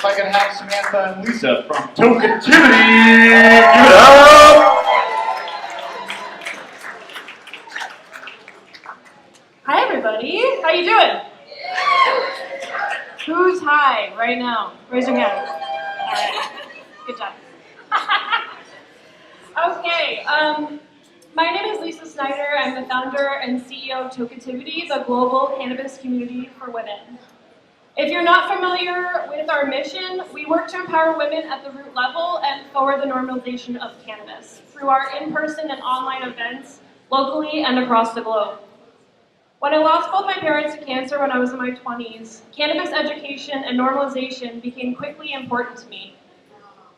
if I could have Samantha and Lisa from Tokeativity, give it up! Hi everybody, how you doing? Who's high right now? Raise your hand. All right, good job. Okay, my name is Lisa Snyder. I'm the founder and CEO of Tokeativity, the global cannabis community for women. If you're not familiar with our mission, we work to empower women at the root level and forward the normalization of cannabis through our in-person and online events locally and across the globe. When I lost both my parents to cancer when I was in my 20s, cannabis education and normalization became quickly important to me.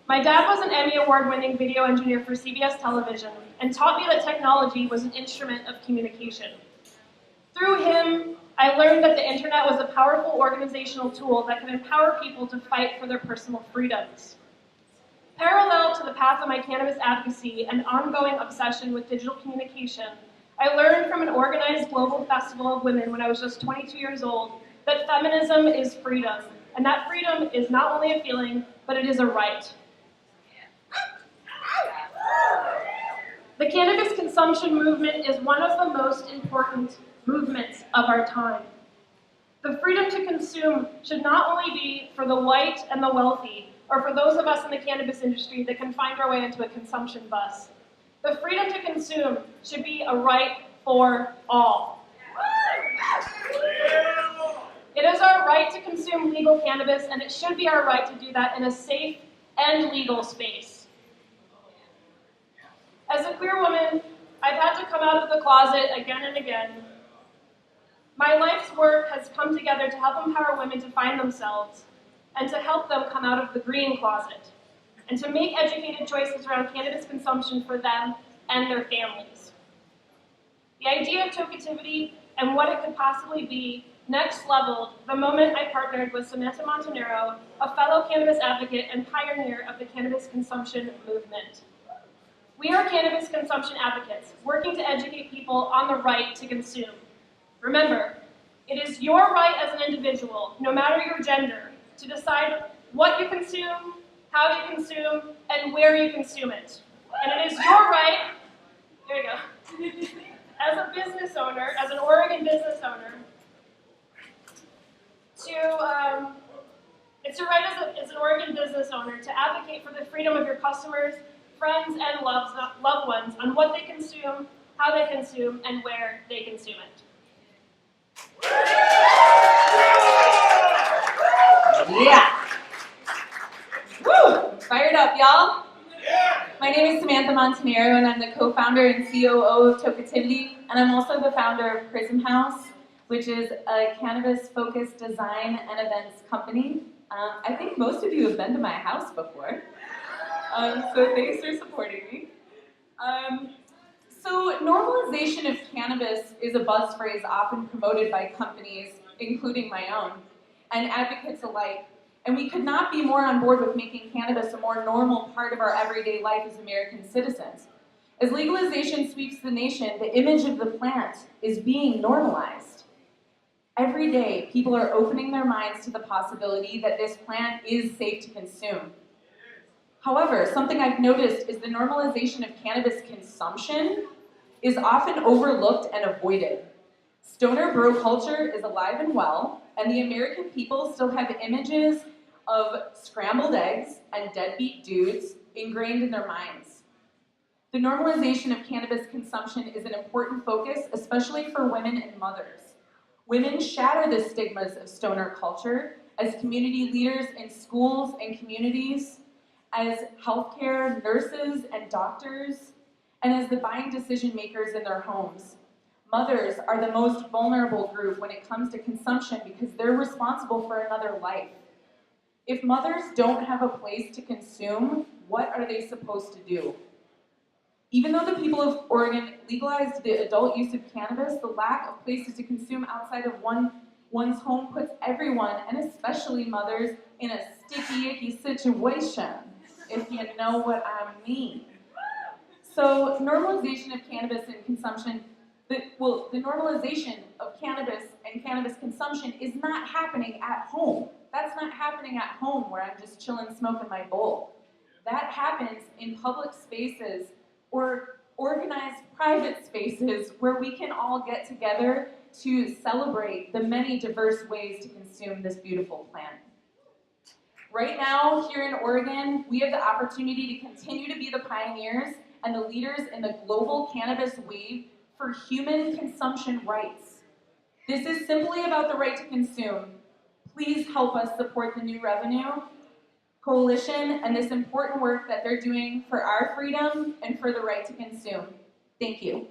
My dad was an Emmy Award-winning video engineer for CBS television and taught me that technology was an instrument of communication. Through him, I learned that the internet was a powerful organizational tool that could empower people to fight for their personal freedoms. Parallel to the path of my cannabis advocacy and ongoing obsession with digital communication, I learned from an organized global festival of women when I was just 22 years old that feminism is freedom, and that freedom is not only a feeling, but it is a right. The cannabis consumption movement is one of the most important movements of our time. The freedom to consume should not only be for the white and the wealthy, or for those of us in the cannabis industry that can find our way into a consumption bus. The freedom to consume should be a right for all. It is our right to consume legal cannabis, and it should be our right to do that in a safe and legal space. As a queer woman, I've had to come out of the closet again and again. My life's work has come together to help empower women to find themselves and to help them come out of the green closet and to make educated choices around cannabis consumption for them and their families. The idea of Tokeativity and what it could possibly be next leveled the moment I partnered with Samantha Montanaro, a fellow cannabis advocate and pioneer of the cannabis consumption movement. We are cannabis consumption advocates, working to educate people on the right to consume. Remember, it is your right as an individual, no matter your gender, to decide what you consume, how you consume, and where you consume it. And it is your right, there you go, as a business owner, as an Oregon business owner, it's your right as an Oregon business owner to advocate for the freedom of your customers, friends, and loved ones on what they consume, how they consume, and where they consume it. Yeah! Woo! Fired up, y'all? My name is Samantha Montanaro, and I'm the co-founder and COO of Tokeativity, and I'm also the founder of Prism House, which is a cannabis-focused design and events company. I think most of you have been to my house before, so thanks for supporting me. So normalization of cannabis is a buzz phrase often promoted by companies, including my own, and advocates alike. And we could not be more on board with making cannabis a more normal part of our everyday life as American citizens. As legalization sweeps the nation, the image of the plant is being normalized. Every day, people are opening their minds to the possibility that this plant is safe to consume. However, something I've noticed is the normalization of cannabis consumption is often overlooked and avoided. Stoner bro culture is alive and well, and the American people still have images of scrambled eggs and deadbeat dudes ingrained in their minds. The normalization of cannabis consumption is an important focus, especially for women and mothers. Women shatter the stigmas of stoner culture as community leaders in schools and communities, as healthcare nurses and doctors, and as the buying decision makers in their homes. Mothers are the most vulnerable group when it comes to consumption because they're responsible for another life. If mothers don't have a place to consume, what are they supposed to do? Even though the people of Oregon legalized the adult use of cannabis, the lack of places to consume outside of one's home puts everyone, and especially mothers, in a sticky, icky situation, if you know what I mean. So normalization of cannabis and consumption, the normalization of cannabis and cannabis consumption is not happening at home. That's not happening at home where I'm just chilling smoking my bowl. That happens in public spaces or organized private spaces where we can all get together to celebrate the many diverse ways to consume this beautiful plant. Right now, here in Oregon, we have the opportunity to continue to be the pioneers and the leaders in the global cannabis wave for human consumption rights. This is simply about the right to consume. Please help us support the New Revenue Coalition and this important work that they're doing for our freedom and for the right to consume. Thank you.